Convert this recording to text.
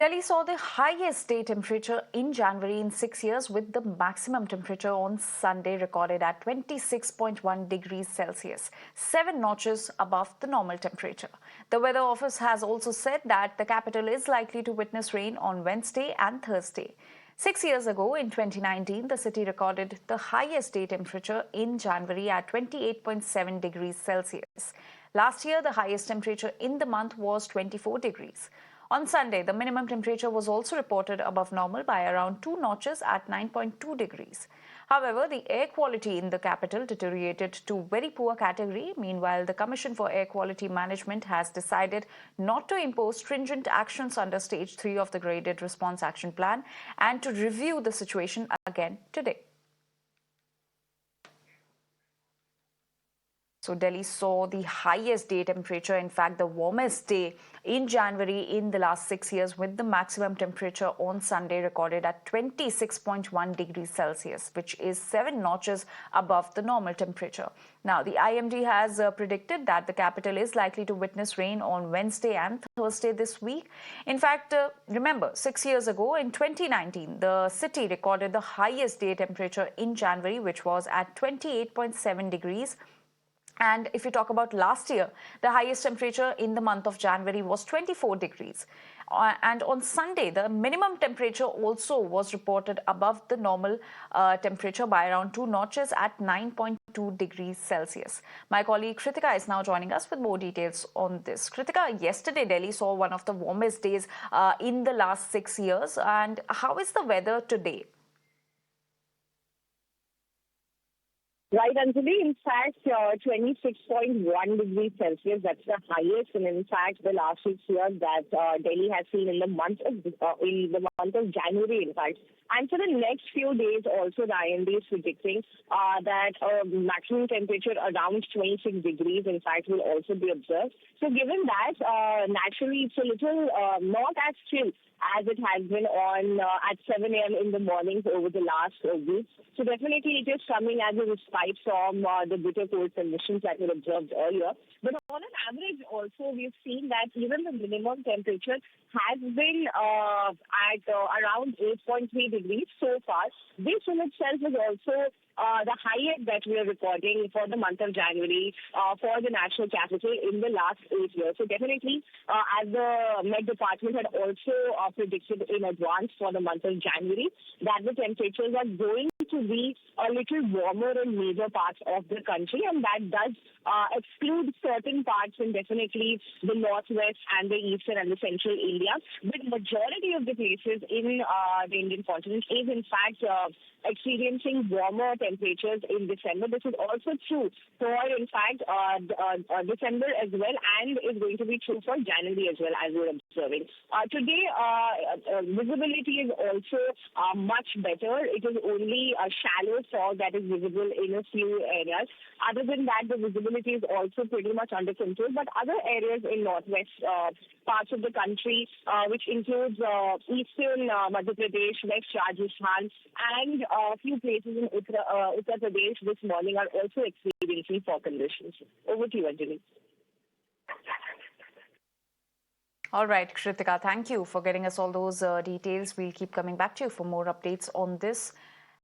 Delhi saw the highest day temperature in January in 6 years, with the maximum temperature on Sunday recorded at 26.1 degrees Celsius, 7 notches above the normal temperature. The weather office has also said that the capital is likely to witness rain on Wednesday and Thursday. 6 years ago, in 2019, the city recorded the highest day temperature in January at 28.7 degrees Celsius. Last year, the highest temperature in the month was 24 degrees. On Sunday, the minimum temperature was also reported above normal by around 2 notches at 9.2 degrees. However, the air quality in the capital deteriorated to very poor category. Meanwhile, the Commission for Air Quality Management has decided not to impose stringent actions under Stage 3 of the Graded Response Action Plan and to review the situation again today. So Delhi saw the highest day temperature, in fact, the warmest day in January in the last 6 years, with the maximum temperature on Sunday recorded at 26.1 degrees Celsius, which is 7 notches above the normal temperature. Now, the IMD has predicted that the capital is likely to witness rain on Wednesday and Thursday this week. In fact, remember, 6 years ago in 2019, the city recorded the highest day temperature in January, which was at 28.7 degrees. And if you talk about last year, the highest temperature in the month of January was 24 degrees. And on Sunday, the minimum temperature also was reported above the normal temperature by around 2 notches at 9.2 degrees Celsius. My colleague Kritika is now joining us with more details on this. Kritika, yesterday Delhi saw one of the warmest days in the last 6 years. And how is the weather today? Right, Anjali. In fact, 26.1 degrees Celsius, that's the highest. And in fact, the last 6 years that Delhi has seen in the month of January, in fact. And for the next few days also, the IMD is predicting that maximum temperature around 26 degrees, in fact, will also be observed. So given that, naturally, it's a little not as chill as it has been on at 7 a.m. in the mornings over the last week. So definitely it is coming as a respite from the bitter cold conditions that were observed earlier. But on an average also, we've seen that even the minimum temperature has been at around 8.3 degrees so far. This in itself is also the highest that we are recording for the month of January for the national capital in the last 8 years. So definitely, as the Met Department had also predicted in advance for the month of January, that the temperatures are going to be a little warmer in major parts of the country, and that does exclude certain parts in definitely the northwest and the eastern and the central India. But majority of the places in the Indian continent is in fact experiencing warmer temperatures in December. This is also true for, in fact, December as well, and is going to be true for January as well, as we're observing. Today, visibility is also much better. It is only a shallow fog that is visible in a few areas. Other than that, the visibility is also pretty much under control. But other areas in northwest parts of the country, which includes eastern Madhya Pradesh, West Rajasthan, and a few places in Uttar Pradesh this morning, are also experiencing fog conditions. Over to you, Anjali. All right, Kritika, thank you for getting us all those details. We'll keep coming back to you for more updates on this.